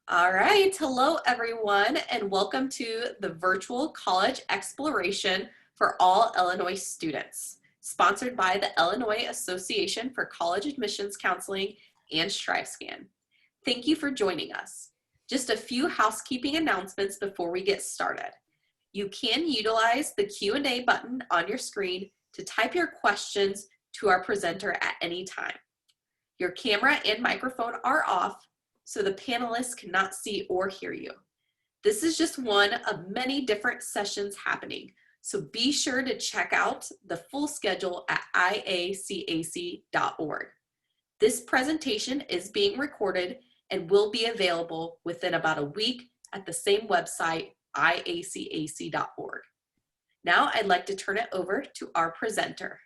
All right, hello everyone, and welcome to the virtual college exploration for all Illinois students, sponsored by the Illinois Association for College Admissions Counseling and StriveScan. Thank you for joining us. Just a few housekeeping announcements before we get started. You can utilize the Q&A button on your screen to type your questions to our presenter at any time. Your camera and microphone are off, so the panelists cannot see or hear you. This is just one of many different sessions happening, so be sure to check out the full schedule at IACAC.org. This presentation is being recorded and will be available within about a week at the same website, IACAC.org. Now I'd like to turn it over to our presenter.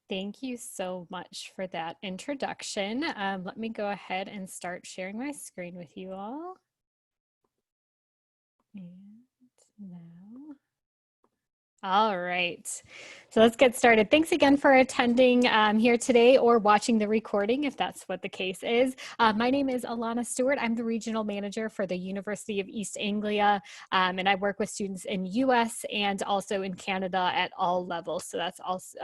Thank you so much for that introduction. Let me go ahead and start sharing my screen with you all. And now. All right, so let's get started. Thanks again for attending here today or watching the recording, if that's what the case is. My name is Alana Stewart. I'm the regional manager for the University of East Anglia, and I work with students in US and also in Canada at all levels. So that's also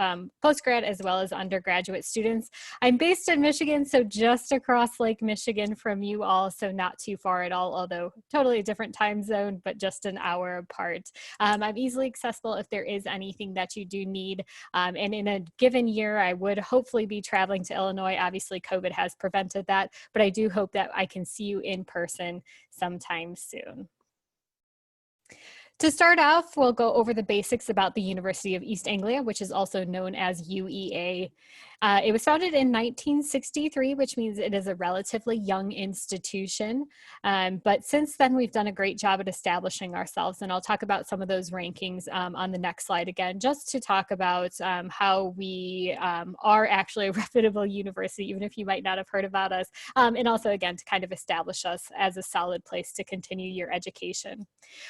postgrad as well as undergraduate students. I'm based in Michigan, so just across Lake Michigan from you all, so not too far at all, although totally a different time zone, but just an hour apart. I'm easily accessible if there is anything that you do need. And in a given year, I would hopefully be traveling to Illinois. Obviously, COVID has prevented that, but I do hope that I can see you in person sometime soon. To start off, we'll go over the basics about the University of East Anglia, which is also known as UEA. It was founded in 1963, which means it is a relatively young institution. But since then, we've done a great job at establishing ourselves. And I'll talk about some of those rankings on the next slide again, just to talk about how we are actually a reputable university, even if you might not have heard about us. And also, again, to kind of establish us as a solid place to continue your education.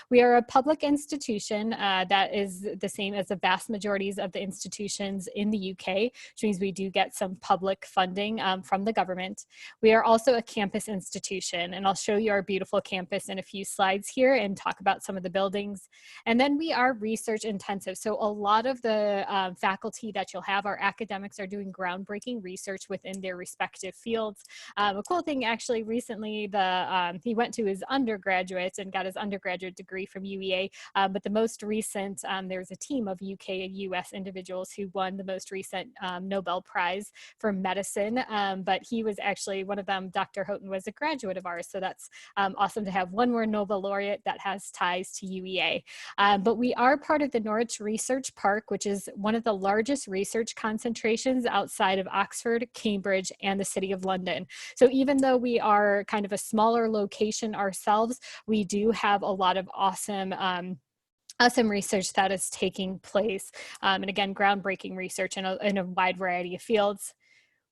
We are a public institution that is the same as the vast majorities of the institutions in the UK, which means we do get some public funding from the government. We are also a campus institution, and I'll show you our beautiful campus in a few slides here and talk about some of the buildings. And then we are research intensive. So a lot of the faculty that you'll have, our academics are doing groundbreaking research within their respective fields. A cool thing actually recently, he went to his undergraduate and got his undergraduate degree from UEA, but the most recent, there's a team of UK and US individuals who won the most recent Nobel Prize for medicine, but he was actually one of them. Dr. Houghton was a graduate of ours, so that's awesome to have one more Nobel laureate that has ties to UEA. But we are part of the Norwich Research Park, which is one of the largest research concentrations outside of Oxford, Cambridge, and the City of London. So even though we are kind of a smaller location ourselves, we do have a lot of awesome research that is taking place, and again, groundbreaking research in a wide variety of fields.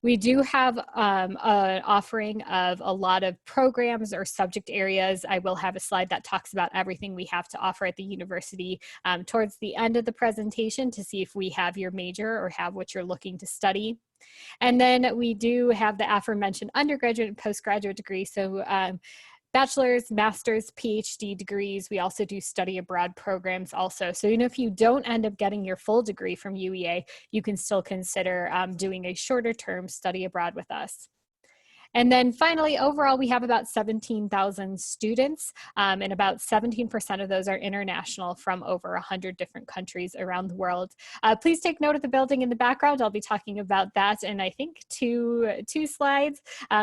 We do have an offering of a lot of programs or subject areas. I will have a slide that talks about everything we have to offer at the university towards the end of the presentation to see if we have your major or have what you're looking to study. And then we do have the aforementioned undergraduate and postgraduate degree. So bachelor's, master's, PhD degrees. We also do study abroad programs also. So even if you don't end up getting your full degree from UEA, you can still consider doing a shorter term study abroad with us. And then finally, overall, we have about 17,000 students, and about 17% of those are international from over 100 different countries around the world. Please take note of the building in the background. I'll be talking about that in, I think, two slides,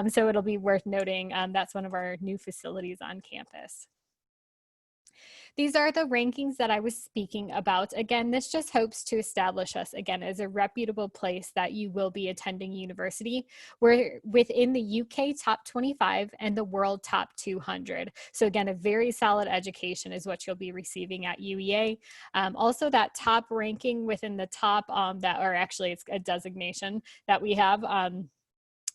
so it'll be worth noting. That's one of our new facilities on campus. These are the rankings that I was speaking about. Again, this just hopes to establish us, again, as a reputable place that you will be attending university. We're within the UK top 25 and the world top 200. So again, a very solid education is what you'll be receiving at UEA. Also, that top ranking within the top, or actually it's a designation that we have,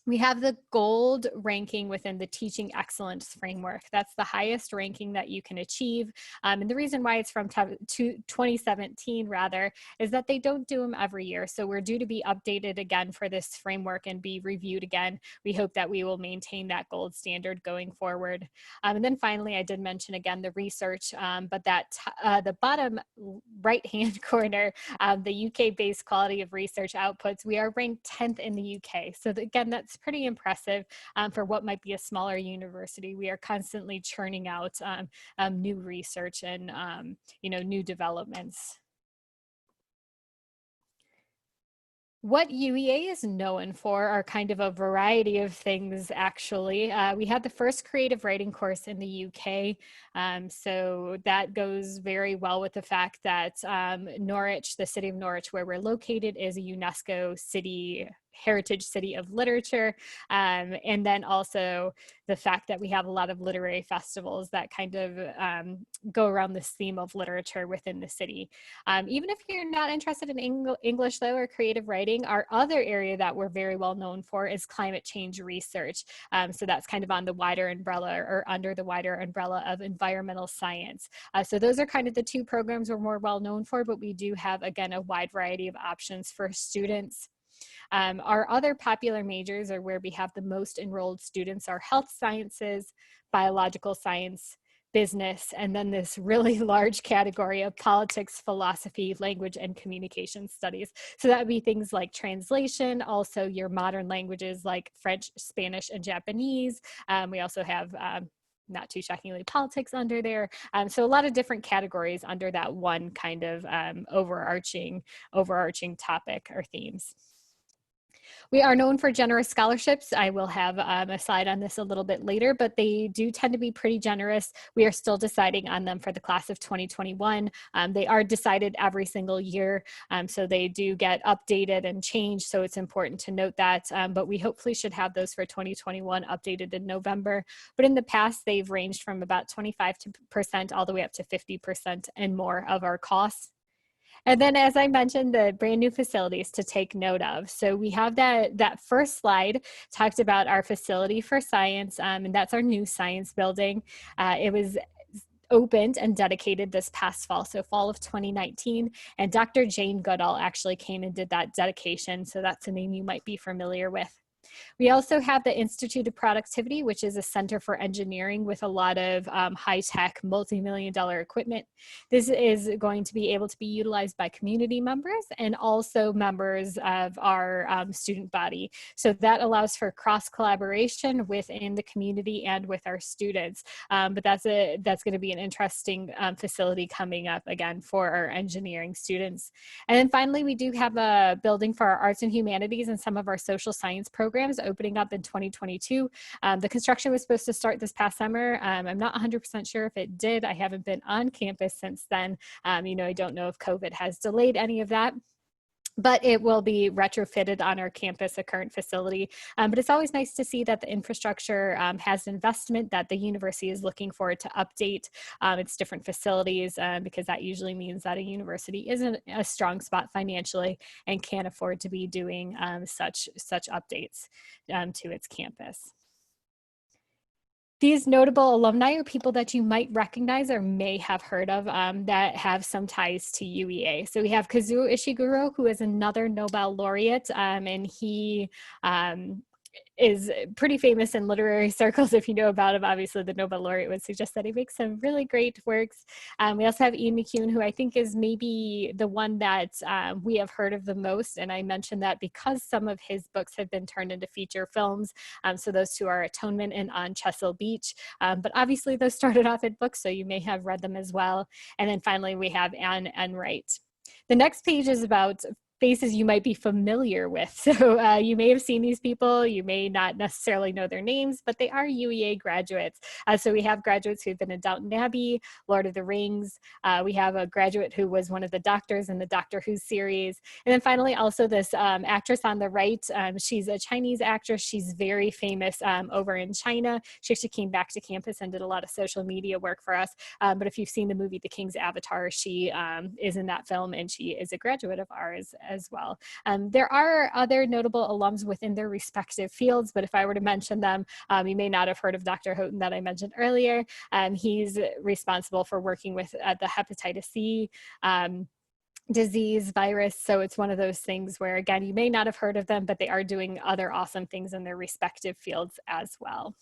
We have the gold ranking within the teaching excellence framework. That's the highest ranking that you can achieve. And the reason why it's from 2017 rather, is that they don't do them every year. So we're due to be updated again for this framework and be reviewed again. We hope that we will maintain that gold standard going forward. And then finally, I did mention again the research, but that the bottom right-hand corner, the UK-based quality of research outputs, we are ranked 10th in the UK. So again, that's pretty impressive for what might be a smaller university. We are constantly churning out new research and new developments. What UEA is known for are kind of a variety of things, actually. We had the first creative writing course in the UK, so that goes very well with the fact that Norwich, the city of Norwich, where we're located, is a UNESCO heritage city of literature, and then also the fact that we have a lot of literary festivals that kind of go around this theme of literature within the city. Even if you're not interested in English though, or creative writing, our other area that we're very well known for is climate change research. So that's kind of on the wider umbrella, or under the wider umbrella of environmental science. So those are kind of the two programs we're more well known for, but we do have, again, a wide variety of options for students. Our other popular majors, or where we have the most enrolled students, are health sciences, biological science, business, and then this really large category of politics, philosophy, language, and communication studies. So that would be things like translation, also your modern languages like French, Spanish, and Japanese. We also have not too shockingly, politics under there. So a lot of different categories under that one kind of overarching topic or themes. We are known for generous scholarships. I will have a slide on this a little bit later, but they do tend to be pretty generous. We are still deciding on them for the class of 2021. They are decided every single year, so they do get updated and changed, so it's important to note that, but we hopefully should have those for 2021 updated in November. But in the past, they've ranged from about 25% all the way up to 50% and more of our costs. And then, as I mentioned, the brand new facilities to take note of. So we have that first slide talked about our facility for science, and that's our new science building. It was opened and dedicated this past fall, so fall of 2019, and Dr. Jane Goodall actually came and did that dedication, so that's a name you might be familiar with. We also have the Institute of Productivity, which is a center for engineering with a lot of high-tech, multi-million-dollar equipment. This is going to be able to be utilized by community members and also members of our student body. So that allows for cross-collaboration within the community and with our students. But that's going to be an interesting facility coming up, again, for our engineering students. And then finally, we do have a building for our arts and humanities and some of our social science programs opening up in 2022. The construction was supposed to start this past summer. I'm not 100% sure if it did. I haven't been on campus since then. I don't know if COVID has delayed any of that, but it will be retrofitted on our campus, a current facility. But it's always nice to see that the infrastructure has investment that the university is looking for to update its different facilities, because that usually means that a university isn't a strong spot financially and can't afford to be doing such updates to its campus. These notable alumni are people that you might recognize or may have heard of that have some ties to UEA. So we have Kazuo Ishiguro, who is another Nobel laureate, and he is pretty famous in literary circles. If you know about him, obviously the Nobel laureate would suggest that he makes some really great works. We also have Ian McEwan, who I think is maybe the one that we have heard of the most. And I mentioned that because some of his books have been turned into feature films. So those two are Atonement and On Chesil Beach. But obviously those started off in books, so you may have read them as well. And then finally, we have Anne Enright. The next page is about faces you might be familiar with. So you may have seen these people, you may not necessarily know their names, but they are UEA graduates. So we have graduates who've been in Downton Abbey, Lord of the Rings. We have a graduate who was one of the doctors in the Doctor Who series. And then finally, also this actress on the right, she's a Chinese actress. She's very famous over in China. She actually came back to campus and did a lot of social media work for us. But if you've seen the movie The King's Avatar, she is in that film, and she is a graduate of ours as well. There are other notable alums within their respective fields, but if I were to mention them, you may not have heard of Dr. Houghton that I mentioned earlier. He's responsible for working with the hepatitis C disease virus. So it's one of those things where, again, you may not have heard of them, but they are doing other awesome things in their respective fields as well.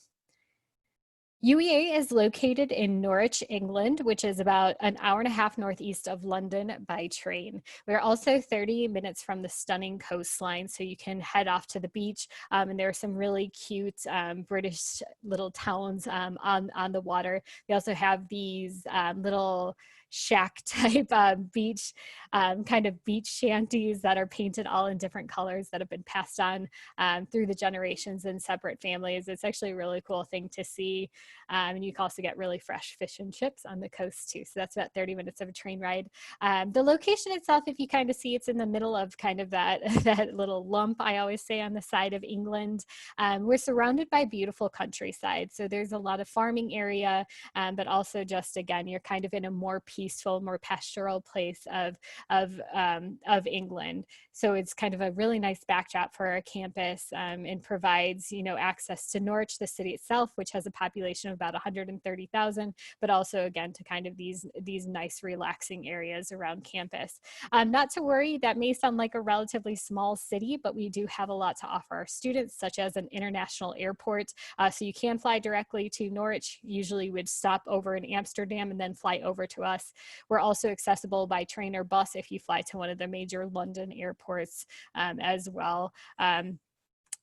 UEA is located in Norwich, England, which is about an hour and a half northeast of London by train. We're also 30 minutes from the stunning coastline, so you can head off to the beach. And there are some really cute British little towns on the water. We also have these little shack type beach kind of beach shanties that are painted all in different colors that have been passed on through the generations in separate families. It's actually a really cool thing to see. And you can also get really fresh fish and chips on the coast too. So that's about 30 minutes of a train ride. The location itself, if you kind of see, it's in the middle of kind of that, that little lump, I always say, on the side of England. We're surrounded by beautiful countryside. So there's a lot of farming area, but also just, again, you're kind of in a more peaceful, more pastoral place of England. So it's kind of a really nice backdrop for our campus and provides, you know, access to Norwich, the city itself, which has a population of about 130,000, but also, again, to kind of these nice relaxing areas around campus. Not to worry, that may sound like a relatively small city, but we do have a lot to offer our students, such as an international airport. So you can fly directly to Norwich. Usually would stop over in Amsterdam and then fly over to us. We're also accessible by train or bus if you fly to one of the major London airports as well.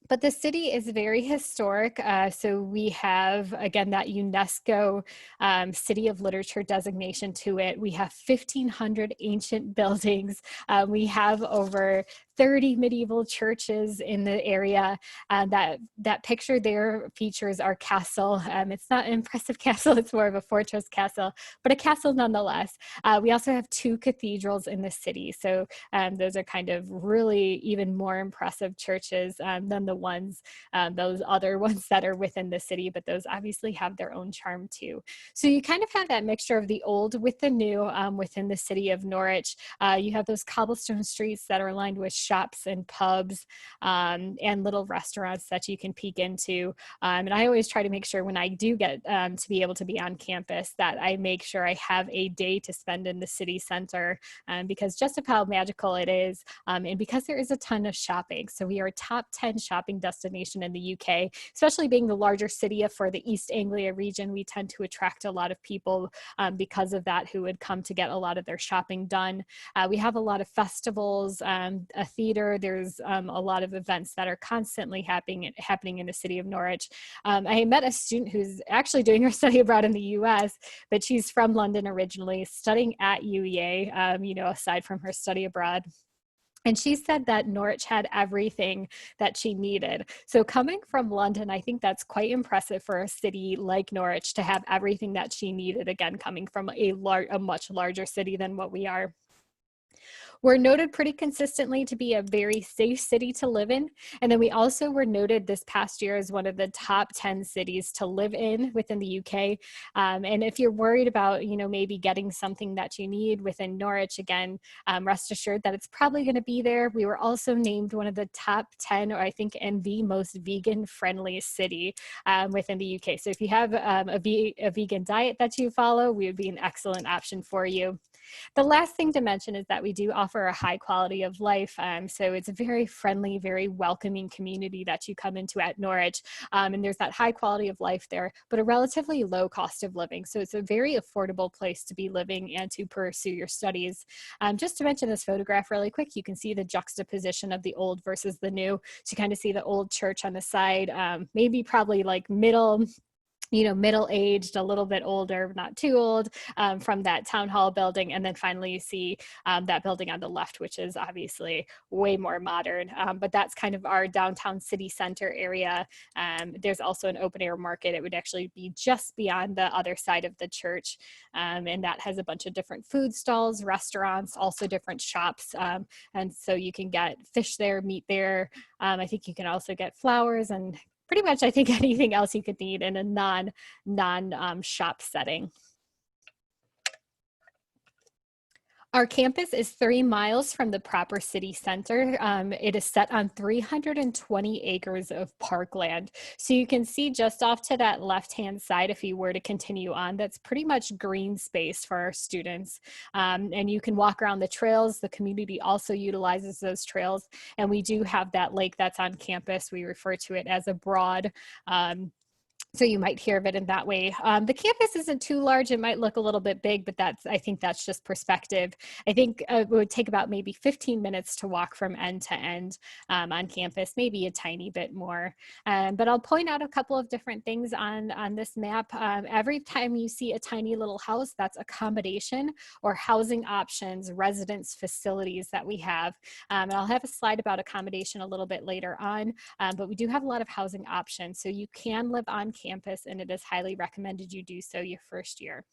But the city is very historic. So we have, again, that UNESCO City of Literature designation to it. We have 1,500 ancient buildings. We have over 30 medieval churches in the area. That picture there features our castle. It's not an impressive castle, it's more of a fortress castle, but a castle nonetheless. We also have 2 cathedrals in the city. So those are kind of really even more impressive churches than the ones, those other ones that are within the city, but those obviously have their own charm too. So you kind of have that mixture of the old with the new within the city of Norwich. You have those cobblestone streets that are lined with shops and pubs and little restaurants that you can peek into. And I always try to make sure when I do get to be able to be on campus that I make sure I have a day to spend in the city center because just of how magical it is and because there is a ton of shopping. So we are a top 10 shopping destination in the UK, especially being the larger city for the East Anglia region. We tend to attract a lot of people because of that who would come to get a lot of their shopping done. We have a lot of festivals, a theater. There's a lot of events that are constantly happening in the city of Norwich. I met a student who's actually doing her study abroad in the US, but she's from London originally, studying at UEA, you know, aside from her study abroad. And she said that Norwich had everything that she needed. So coming from London, I think that's quite impressive for a city like Norwich to have everything that she needed, again, coming from a much larger city than what we are. We're noted pretty consistently to be a very safe city to live in. And then we also were noted this past year as one of the top 10 cities to live in within the UK. And if you're worried about, you know, maybe getting something that you need within Norwich, again, rest assured that it's probably going to be there. We were also named one of the top 10, or I think, and the most vegan friendly city within the UK. So if you have a vegan diet that you follow, we would be an excellent option for you. The last thing to mention is that we do offer a high quality of life. So it's a very friendly, very welcoming community that you come into at Norwich. And there's that high quality of life there, but a relatively low cost of living. So it's a very affordable place to be living and to pursue your studies. Just to mention this photograph really quick, you can see the juxtaposition of the old versus the new. So you kind of see the old church on the side, maybe probably like middle-aged, a little bit older, not too old, from that town hall building. And then finally you see that building on the left, which is obviously way more modern. But that's kind of our downtown city center area. There's also an open air market. It would actually be just beyond the other side of the church. And that has a bunch of different food stalls, restaurants, also different shops. And so you can get fish there, meat there. I think you can also get flowers and pretty much, I think, anything else you could need in a non-shop setting. Our campus is 3 miles from the proper city center. It is set on 320 acres of parkland. So you can see just off to that left-hand side, if you were to continue on, that's pretty much green space for our students. And you can walk around the trails. The community also utilizes those trails. And we do have that lake that's on campus. We refer to it as a broad. So you might hear of it in that way. The campus isn't too large. It might look a little bit big, but I think that's just perspective. I think it would take about maybe 15 minutes to walk from end to end on campus, maybe a tiny bit more. But I'll point out a couple of different things on this map. Every time you see a tiny little house, that's accommodation or housing options, residence facilities that we have. And I'll have a slide about accommodation a little bit later on, but we do have a lot of housing options. So you can live on campus, and it is highly recommended you do so your first year.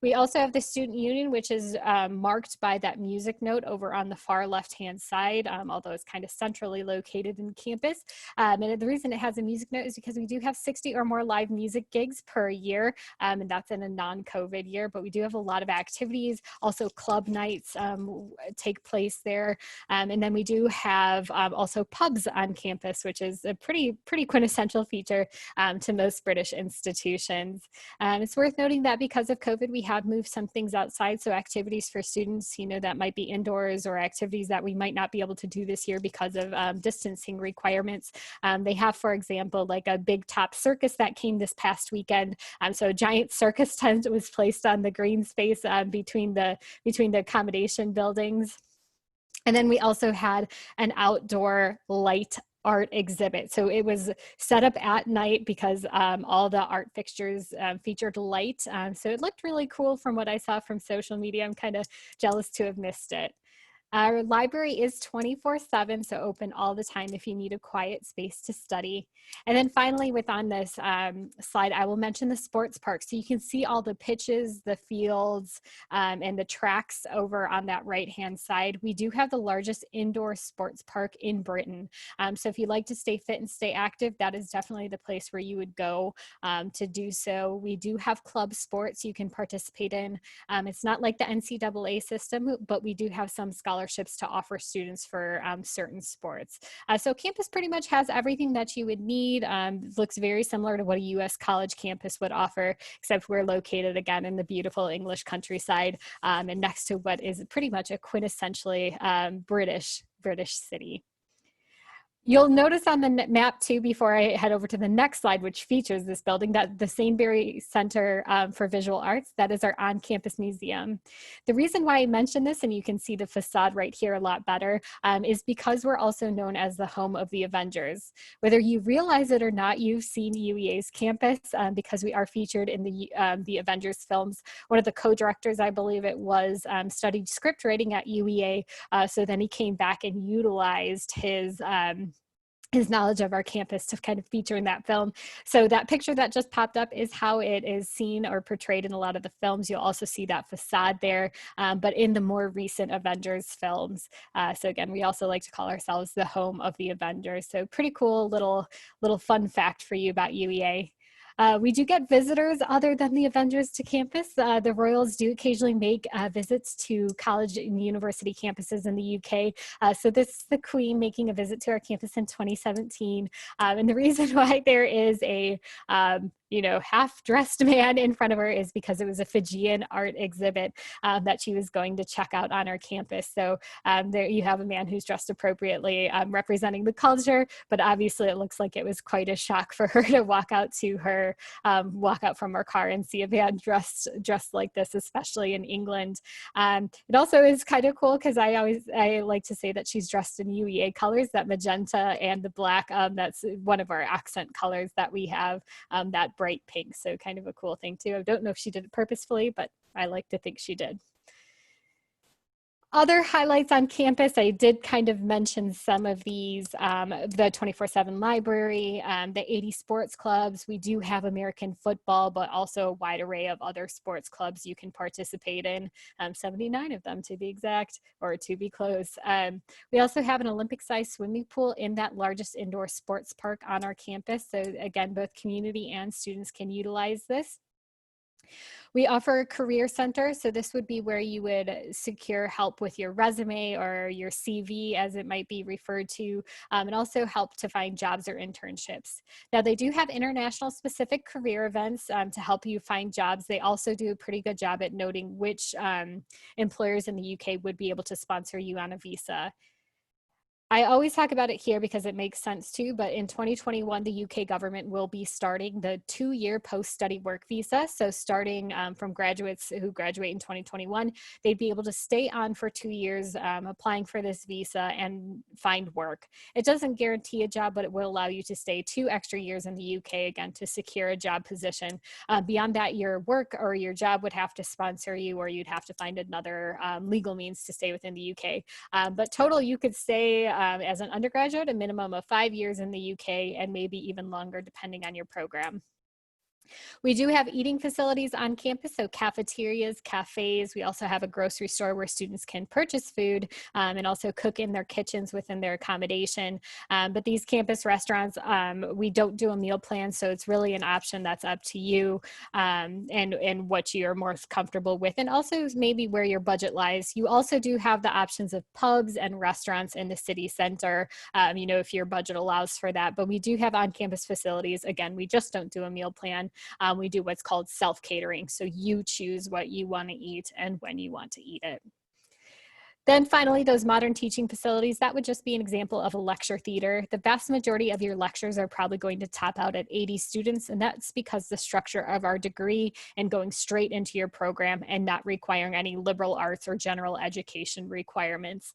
We also have the student union, which is marked by that music note over on the far left-hand side, although it's kind of centrally located in campus. And the reason it has a music note is because we do have 60 or more live music gigs per year, and that's in a non-COVID year, but we do have a lot of activities. Also club nights take place there. And then we do have also pubs on campus, which is a pretty quintessential feature to most British institutions. It's worth noting that because of COVID, we have moved some things outside. So activities for students, that might be indoors, or activities that we might not be able to do this year because of distancing requirements. They have, for example, like a big top circus that came this past weekend. So a giant circus tent was placed on the green space between the accommodation buildings. And then we also had an outdoor light art exhibit. So it was set up at night because all the art fixtures featured light. So it looked really cool from what I saw from social media. I'm kind of jealous to have missed it. Our library is 24/7, so open all the time if you need a quiet space to study. And then finally, on this slide, I will mention the sports park. So you can see all the pitches, the fields, and the tracks over on that right-hand side. We do have the largest indoor sports park in Britain. So if you like to stay fit and stay active, that is definitely the place where you would go to do so. We do have club sports you can participate in. It's not like the NCAA system, but we do have some scholarships to offer students for certain sports. So campus pretty much has everything that you would need. Looks very similar to what a U.S. college campus would offer, except we're located again in the beautiful English countryside and next to what is pretty much a quintessentially British city. You'll notice on the map too, before I head over to the next slide, which features this building, that the Sainsbury Centre for Visual Arts, that is our on-campus museum. The reason why I mentioned this, and you can see the facade right here a lot better, is because we're also known as the home of the Avengers. Whether you realize it or not, you've seen UEA's campus because we are featured in the Avengers films. One of the co-directors, I believe it was, studied script writing at UEA, so then he came back and utilized his knowledge of our campus to kind of feature in that film. So that picture that just popped up is how it is seen or portrayed in a lot of the films. You'll also see that facade there, but in the more recent Avengers films. So again, we also like to call ourselves the home of the Avengers. So pretty cool little fun fact for you about UEA. We do get visitors other than the Avengers to campus. The Royals do occasionally make visits to college and university campuses in the UK. So this is the Queen making a visit to our campus in 2017. And the reason why there is a half-dressed man in front of her is because it was a Fijian art exhibit that she was going to check out on our campus. So there you have a man who's dressed appropriately, representing the culture, but obviously it looks like it was quite a shock for her to walk out from her car and see a man dressed like this, especially in England. It also is kind of cool because I like to say that she's dressed in UEA colors, that magenta and the black. That's one of our accent colors that we have, that bright pink. So kind of a cool thing too. I don't know if she did it purposefully, but I like to think she did. Other highlights on campus, I did kind of mention some of these, the 24/7 library, the 80 sports clubs. We do have American football, but also a wide array of other sports clubs you can participate in, 79 of them to be exact, or to be close. We also have an Olympic-sized swimming pool in that largest indoor sports park on our campus. So again, both community and students can utilize this. We offer a career center. So this would be where you would secure help with your resume or your CV, as it might be referred to, and also help to find jobs or internships. Now, they do have international specific career events to help you find jobs. They also do a pretty good job at noting which employers in the UK would be able to sponsor you on a visa. I always talk about it here because it makes sense too, but in 2021, the UK government will be starting the 2-year post-study work visa. So starting from graduates who graduate in 2021, they'd be able to stay on for 2 years applying for this visa and find work. It doesn't guarantee a job, but it will allow you to stay 2 extra years in the UK, again, to secure a job position. Beyond that, your work or your job would have to sponsor you, or you'd have to find another legal means to stay within the UK. But total, you could stay as an undergraduate a minimum of 5 years in the UK, and maybe even longer depending on your program. We do have eating facilities on campus, so cafeterias, cafes. We also have a grocery store where students can purchase food and also cook in their kitchens within their accommodation. But these campus restaurants, we don't do a meal plan, so it's really an option that's up to you and what you're most comfortable with, and also maybe where your budget lies. You also do have the options of pubs and restaurants in the city center, if your budget allows for that. But we do have on-campus facilities. Again, we just don't do a meal plan. We do what's called self-catering. So you choose what you want to eat and when you want to eat it. Then finally, those modern teaching facilities, that would just be an example of a lecture theater. The vast majority of your lectures are probably going to top out at 80 students, and that's because the structure of our degree and going straight into your program and not requiring any liberal arts or general education requirements.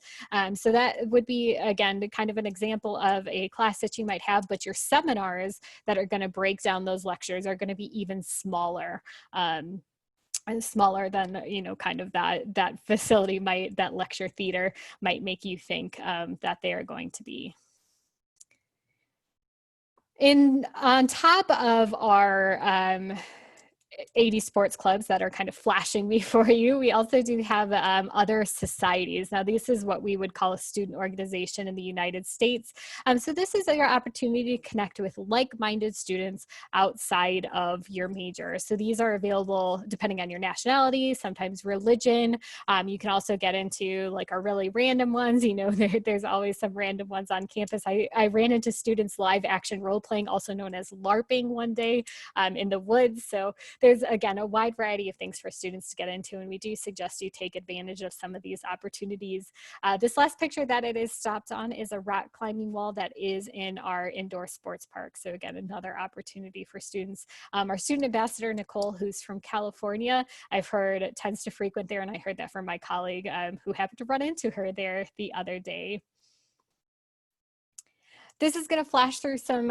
So that would be, again, kind of an example of a class that you might have, but your seminars that are going to break down those lectures are going to be even smaller. Smaller than kind of that facility that lecture theater might make you think that they are going to be. On top of our 80 sports clubs that are kind of flashing before you, we also do have other societies. Now, this is what we would call a student organization in the United States. So this is your opportunity to connect with like-minded students outside of your major. So these are available depending on your nationality, sometimes religion. You can also get into like our really random ones. There's always some random ones on campus. I ran into students live action role playing, also known as LARPing, one day in the woods. So there's, again, a wide variety of things for students to get into, and we do suggest you take advantage of some of these opportunities. This last picture that it is stopped on is a rock climbing wall that is in our indoor sports park. So again, another opportunity for students. Our student ambassador, Nicole, who's from California, I've heard tends to frequent there, and I heard that from my colleague who happened to run into her there the other day. This is going to flash through some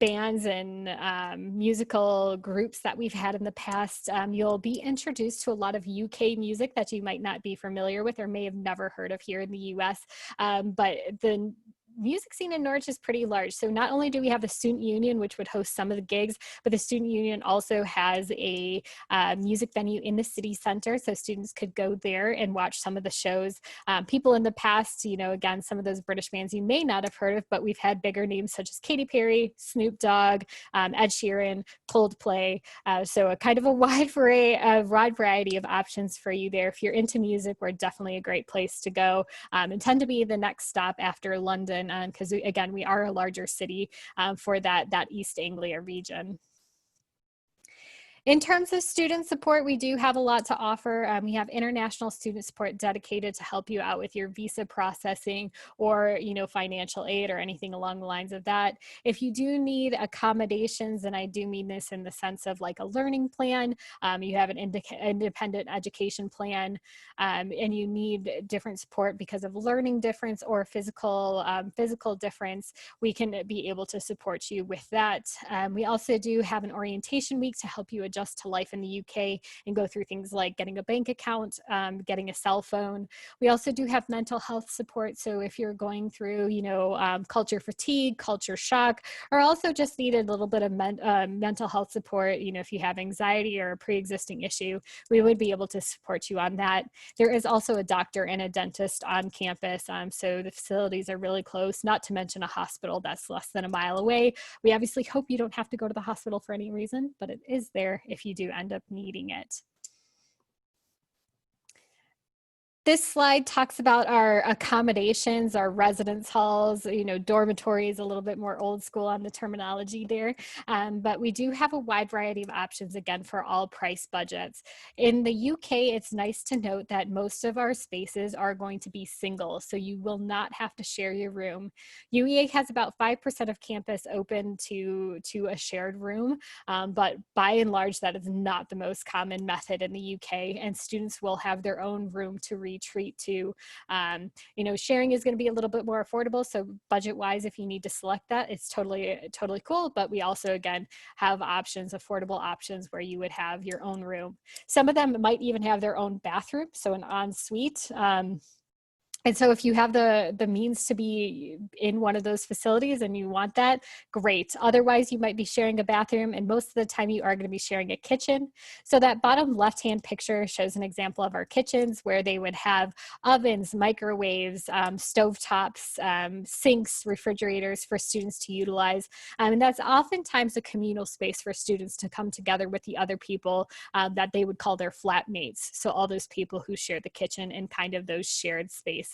bands and musical groups that we've had in the past. You'll be introduced to a lot of UK music that you might not be familiar with or may have never heard of here in the US. But the music scene in Norwich is pretty large. So not only do we have the Student Union, which would host some of the gigs, but the Student Union also has a music venue in the city center. So students could go there and watch some of the shows. People in the past, again, some of those British bands you may not have heard of, but we've had bigger names such as Katy Perry, Snoop Dogg, Ed Sheeran, Coldplay. So a kind of a wide variety of options for you there. If you're into music, we're definitely a great place to go and tend to be the next stop after London, because again, we are a larger city for that East Anglia region. In terms of student support, we do have a lot to offer. We have international student support dedicated to help you out with your visa processing or, financial aid or anything along the lines of that. If you do need accommodations, and I do mean this in the sense of like a learning plan, you have an independent education plan, and you need different support because of learning difference or physical difference, we can be able to support you with that. We also do have an orientation week to help you adjust to life in the UK and go through things like getting a bank account, getting a cell phone. We also do have mental health support. So if you're going through, culture fatigue, culture shock, or also just need a little bit of mental health support, if you have anxiety or a pre-existing issue, we would be able to support you on that. There is also a doctor and a dentist on campus. So the facilities are really close, not to mention a hospital that's less than a mile away. We obviously hope you don't have to go to the hospital for any reason, but it is there if you do end up needing it. This slide talks about our accommodations, our residence halls, dormitories, a little bit more old school on the terminology there. But we do have a wide variety of options, again, for all price budgets. In the UK, it's nice to note that most of our spaces are going to be single, so you will not have to share your room. UEA has about 5% of campus open to a shared room, but by and large, that is not the most common method in the UK, and students will have their own room to retreat to. Sharing is going to be a little bit more affordable, so budget wise, if you need to select that, it's totally cool. But we also, again, have options, affordable options, where you would have your own room. Some of them might even have their own bathroom, so an ensuite. And so if you have the means to be in one of those facilities and you want that, great. Otherwise, you might be sharing a bathroom, and most of the time you are going to be sharing a kitchen. So that bottom left-hand picture shows an example of our kitchens, where they would have ovens, microwaves, stovetops, sinks, refrigerators for students to utilize. And that's oftentimes a communal space for students to come together with the other people that they would call their flatmates. So all those people who share the kitchen and kind of those shared spaces.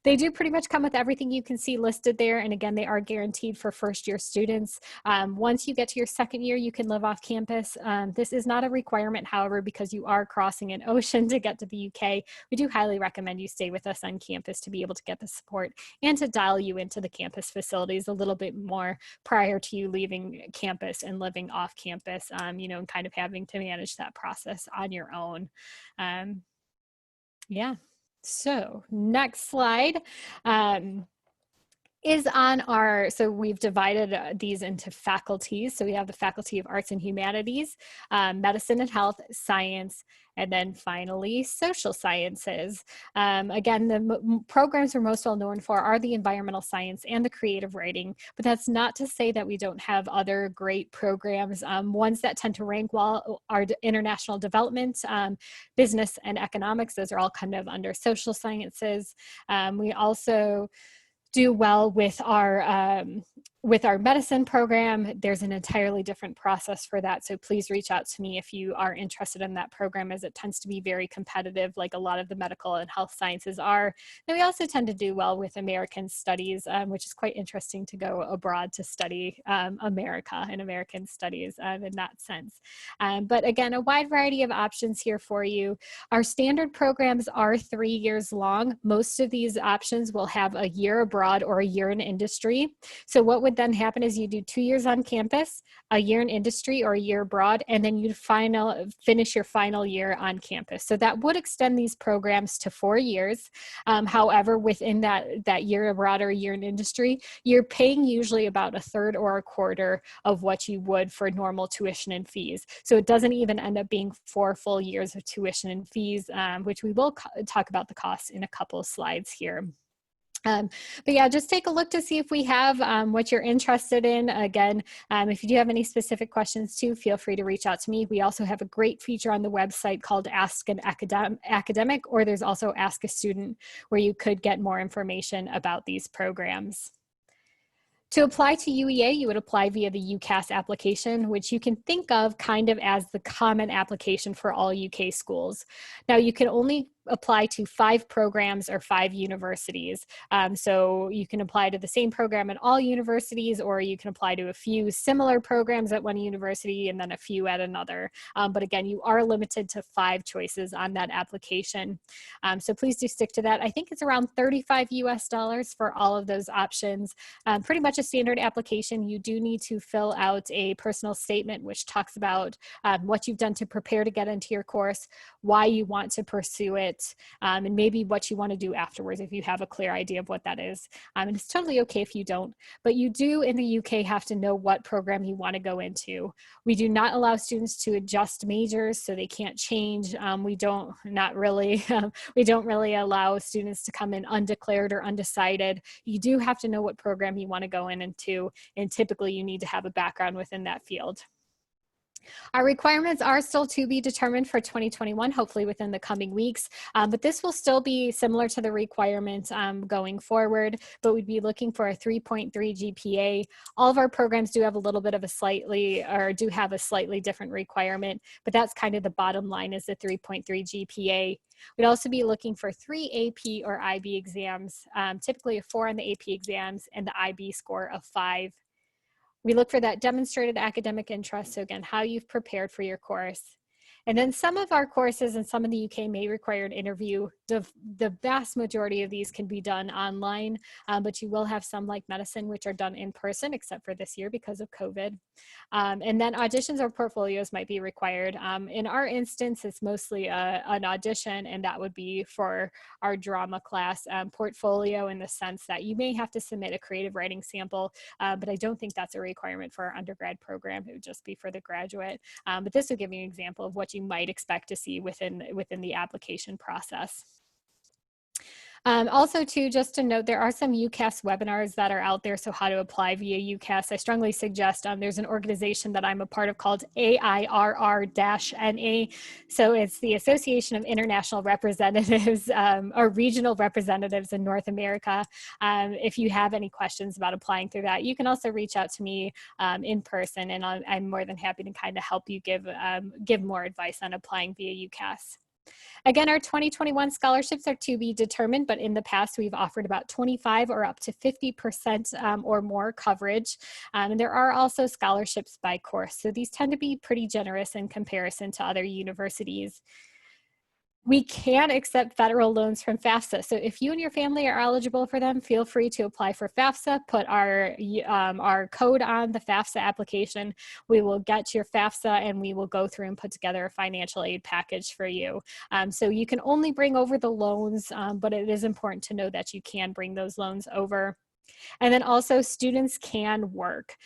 They do pretty much come with everything you can see listed there. And again, they are guaranteed for first year students. Once you get to your second year, you can live off campus. This is not a requirement, however, because you are crossing an ocean to get to the UK. We do highly recommend you stay with us on campus to be able to get the support and to dial you into the campus facilities a little bit more prior to you leaving campus and living off campus, and kind of having to manage that process on your own. Yeah. So next slide is on our, so we've divided these into faculties. So we have the Faculty of Arts and Humanities, Medicine and Health, Science, and then finally social sciences. Again, the programs we're most well known for are the environmental science and the creative writing, but that's not to say that we don't have other great programs. Ones that tend to rank well are international development, business and economics. Those are all kind of under social sciences. We also do well with our medicine program. There's an entirely different process for that. So please reach out to me if you are interested in that program, as it tends to be very competitive, like a lot of the medical and health sciences are. Then we also tend to do well with American studies, which is quite interesting to go abroad to study America and American studies in that sense. But again, a wide variety of options here for you. Our standard programs are 3 years long. Most of these options will have a year abroad or a year in industry. So what would then happen is you do 2 years on campus, a year in industry or a year abroad, and then you'd finish your final year on campus. So that would extend these programs to 4 years. However, within that year abroad or a year in industry, you're paying usually about a third or a quarter of what you would for normal tuition and fees. So it doesn't even end up being 4 full years of tuition and fees, which we will talk about the costs in a couple of slides here. But yeah, just take a look to see if we have what you're interested in. Again, if you do have any specific questions too, feel free to reach out to me. We also have a great feature on the website called Ask an Academic, or there's also Ask a Student, where you could get more information about these programs. To apply to UEA, you would apply via the UCAS application, which you can think of kind of as the common application for all UK schools. Now, you can only apply to 5 programs or 5 universities. So you can apply to the same program at all universities, or you can apply to a few similar programs at one university and then a few at another. But again, you are limited to 5 choices on that application. So please do stick to that. I think it's around $35 US for all of those options. Pretty much a standard application. You do need to fill out a personal statement, which talks about what you've done to prepare to get into your course, why you want to pursue it, and maybe what you want to do afterwards if you have a clear idea of what that is. And it's totally okay if you don't, but you do in the UK have to know what program you want to go into. We do not allow students to adjust majors, so they can't change. We don't really allow students to come in undeclared or undecided. You do have to know what program you want to go into, and typically you need to have a background within that field. Our requirements are still to be determined for 2021, hopefully within the coming weeks, but this will still be similar to the requirements going forward, but we'd be looking for a 3.3 GPA. All of our programs do have a little bit of a slightly different requirement, but that's kind of the bottom line, is the 3.3 GPA. We'd also be looking for 3 AP or IB exams, typically a 4 on the AP exams and the IB score of 5. We look for that demonstrated academic interest, so again, how you've prepared for your course. And then some of our courses and some in the UK may require an interview. The vast majority of these can be done online, but you will have some like medicine, which are done in person, except for this year because of COVID. And then auditions or portfolios might be required. In our instance, it's mostly an audition, and that would be for our drama class. Portfolio in the sense that you may have to submit a creative writing sample, but I don't think that's a requirement for our undergrad program. It would just be for the graduate. But this will give you an example of what you might expect to see within the application process. Also, too, just to note, there are some UCAS webinars that are out there. So how to apply via UCAS. I strongly suggest there's an organization that I'm a part of called AIRR-NA. So it's the Association of International Representatives or Regional Representatives in North America. If you have any questions about applying through that, you can also reach out to me in person, and I'm more than happy to kind of help you give more advice on applying via UCAS. Again, our 2021 scholarships are to be determined, but in the past we've offered about 25 or up to 50% or more coverage. And there are also scholarships by course. So these tend to be pretty generous in comparison to other universities. We can accept federal loans from FAFSA. So if you and your family are eligible for them, feel free to apply for FAFSA, put our code on the FAFSA application. We will get your FAFSA and we will go through and put together a financial aid package for you. So you can only bring over the loans, but it is important to know that you can bring those loans over. And then also students can work.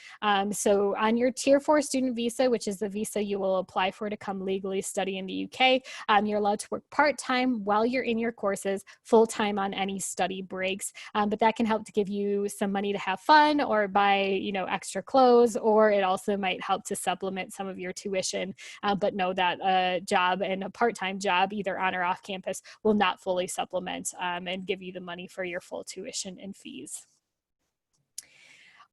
So on your Tier 4 student visa, which is the visa you will apply for to come legally study in the UK, you're allowed to work part-time while you're in your courses, full-time on any study breaks. But that can help to give you some money to have fun or buy, extra clothes, or it also might help to supplement some of your tuition. But know that a job and a part-time job, either on or off campus, will not fully supplement and give you the money for your full tuition and fees.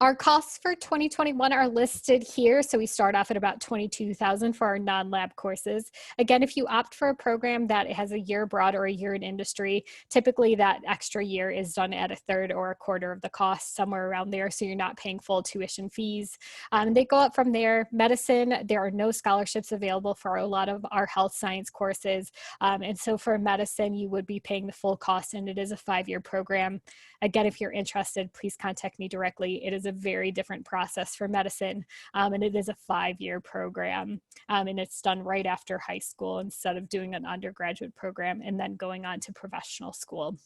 Our costs for 2021 are listed here. So we start off at about $22,000 for our non-lab courses. Again, if you opt for a program that has a year abroad or a year in industry, typically that extra year is done at a third or a quarter of the cost, somewhere around there. So you're not paying full tuition fees. They go up from there. Medicine, there are no scholarships available for a lot of our health science courses. And so for medicine, you would be paying the full cost, and it is a 5-year program. Again, if you're interested, please contact me directly. It is a very different process for medicine, and it is a 5-year program, and it's done right after high school instead of doing an undergraduate program and then going on to professional school.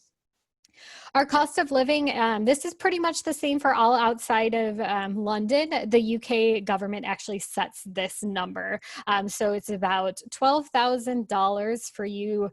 Our cost of living, this is pretty much the same for all outside of London. The UK government actually sets this number. So it's about $12,000 for you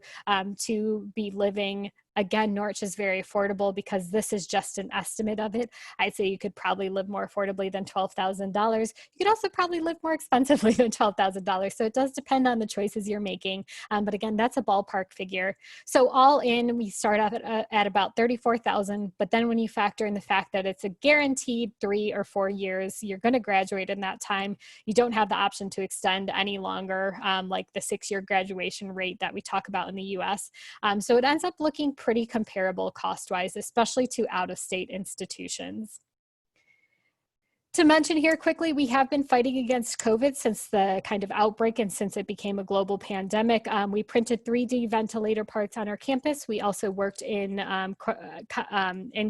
to be living. Again, Norwich is very affordable because this is just an estimate of it. I'd say you could probably live more affordably than $12,000. You could also probably live more expensively than $12,000. So it does depend on the choices you're making. But again, that's a ballpark figure. So all in, we start off at about $34,000. But then when you factor in the fact that it's a guaranteed 3 or 4 years, you're going to graduate in that time. You don't have the option to extend any longer, like the 6-year graduation rate that we talk about in the US. So it ends up looking pretty comparable cost-wise, especially to out-of-state institutions. To mention here quickly, we have been fighting against COVID since the kind of outbreak and since it became a global pandemic. We printed 3D ventilator parts on our campus. We also worked in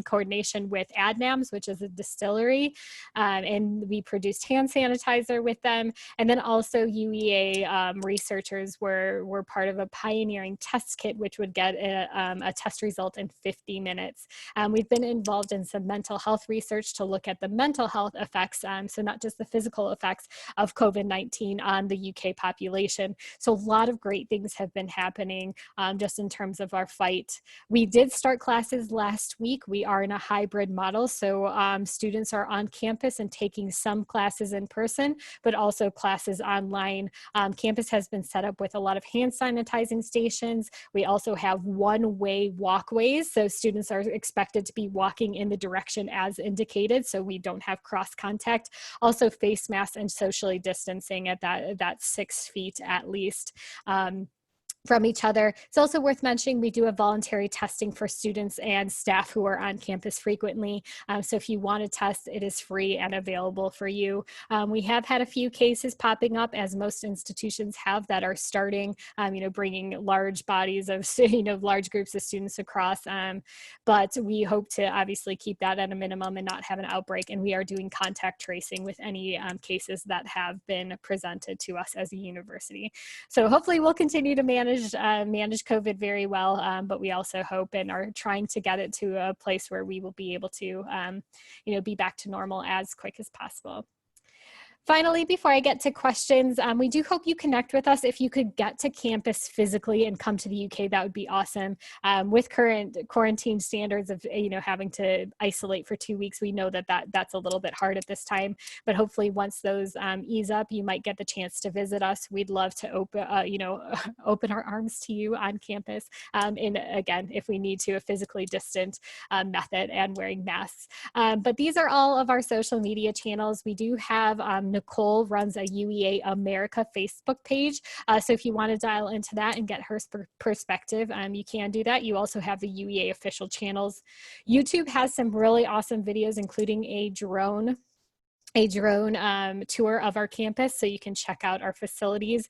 coordination with ADNAMS, which is a distillery, and we produced hand sanitizer with them. And then also UEA researchers were part of a pioneering test kit, which would get a test result in 50 minutes. We've been involved in some mental health research to look at the mental health effects effects, so not just the physical effects of COVID-19 on the UK population. So a lot of great things have been happening just in terms of our fight. We did start classes last week. We are in a hybrid model, so students are on campus and taking some classes in person, but also classes online. Campus has been set up with a lot of hand sanitizing stations. We also have one-way walkways, so students are expected to be walking in the direction as indicated, so we don't have cross contact. Also face masks and socially distancing at that 6 feet at least. From each other. It's also worth mentioning we do have voluntary testing for students and staff who are on campus frequently. So if you want to test, it is free and available for you. We have had a few cases popping up, as most institutions have, that are starting, bringing large bodies of, large groups of students across. But we hope to obviously keep that at a minimum and not have an outbreak. And we are doing contact tracing with any cases that have been presented to us as a university. So hopefully we'll continue to manage COVID very well, but we also hope and are trying to get it to a place where we will be able to, be back to normal as quick as possible. Finally, before I get to questions, we do hope you connect with us. If you could get to campus physically and come to the UK, that would be awesome. With current quarantine standards of having to isolate for 2 weeks, we know that's a little bit hard at this time. But hopefully, once those ease up, you might get the chance to visit us. We'd love to open our arms to you on campus. And again, if we need to, a physically distant method and wearing masks. But these are all of our social media channels. We do have Nicole runs a UEA America Facebook page. So if you want to dial into that and get her perspective, you can do that. You also have the UEA official channels. YouTube has some really awesome videos, including a drone tour of our campus, so you can check out our facilities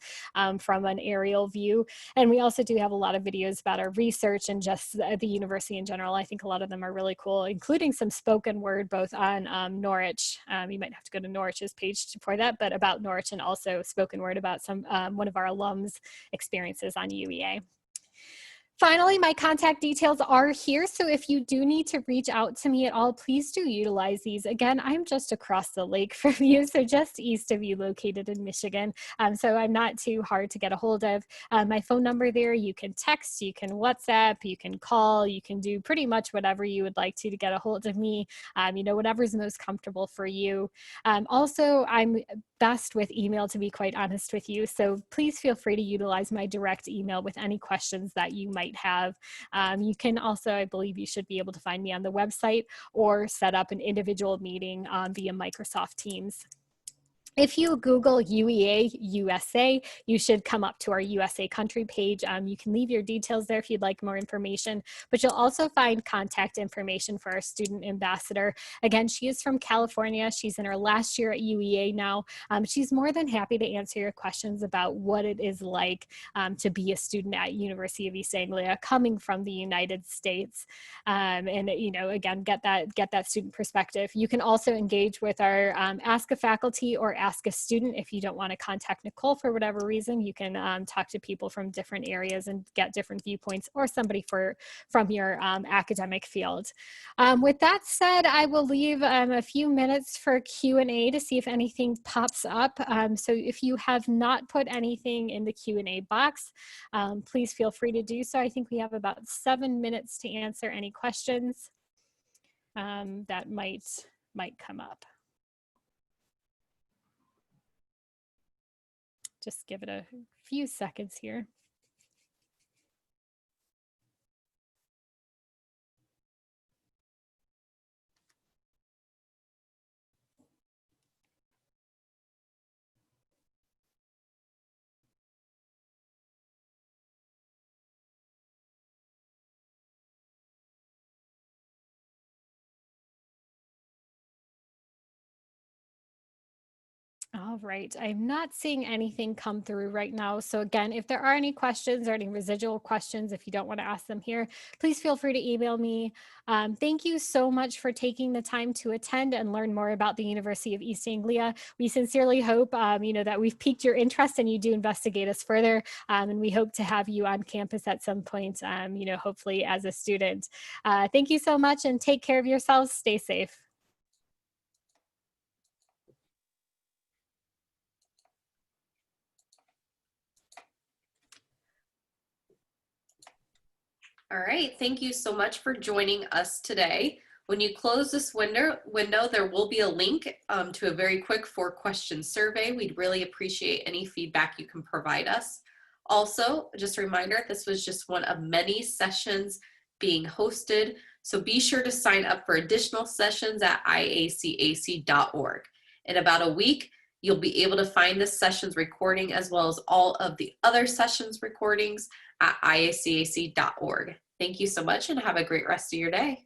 from an aerial view. And we also do have a lot of videos about our research and just the university in general. I think a lot of them are really cool, including some spoken word, both on Norwich. You might have to go to Norwich's page for that, but about Norwich, and also spoken word about one of our alums' experiences on UEA. Finally, my contact details are here, so if you do need to reach out to me at all, please do utilize these. Again, I'm just across the lake from you, so just east of you, located in Michigan, so I'm not too hard to get a hold of. My phone number there, you can text, you can WhatsApp, you can call, you can do pretty much whatever you would like to get a hold of me, whatever's most comfortable for you. Also, I'm best with email, to be quite honest with you, so please feel free to utilize my direct email with any questions that you might have. You can also, I believe you should be able to find me on the website or set up an individual meeting via Microsoft Teams. If you Google UEA USA, you should come up to our USA country page. You can leave your details there if you'd like more information, but you'll also find contact information for our student ambassador. Again, she is from California. She's in her last year at UEA now. She's more than happy to answer your questions about what it is like to be a student at University of East Anglia, coming from the United States, and again, get that student perspective. You can also engage with our Ask a Faculty or Ask a Student. If you don't want to contact Nicole for whatever reason, you can talk to people from different areas and get different viewpoints, or somebody from your academic field. With that said, I will leave a few minutes for Q&A to see if anything pops up. So if you have not put anything in the Q&A box, please feel free to do so. I think we have about 7 minutes to answer any questions that might come up. Just give it a few seconds here. All right, I'm not seeing anything come through right now. So again, if there are any questions or any residual questions, if you don't want to ask them here, please feel free to email me. Thank you so much for taking the time to attend and learn more about the University of East Anglia. We sincerely hope, that we've piqued your interest and you do investigate us further. And we hope to have you on campus at some point, hopefully as a student. Thank you so much, and take care of yourselves. Stay safe. All right, thank you so much for joining us today. When you close this window, there will be a link to a very quick 4-question survey. We'd really appreciate any feedback you can provide us. Also, just a reminder, this was just one of many sessions being hosted, so be sure to sign up for additional sessions at iacac.org. In about a week, you'll be able to find this session's recording as well as all of the other sessions recordings at iacac.org. Thank you so much and have a great rest of your day.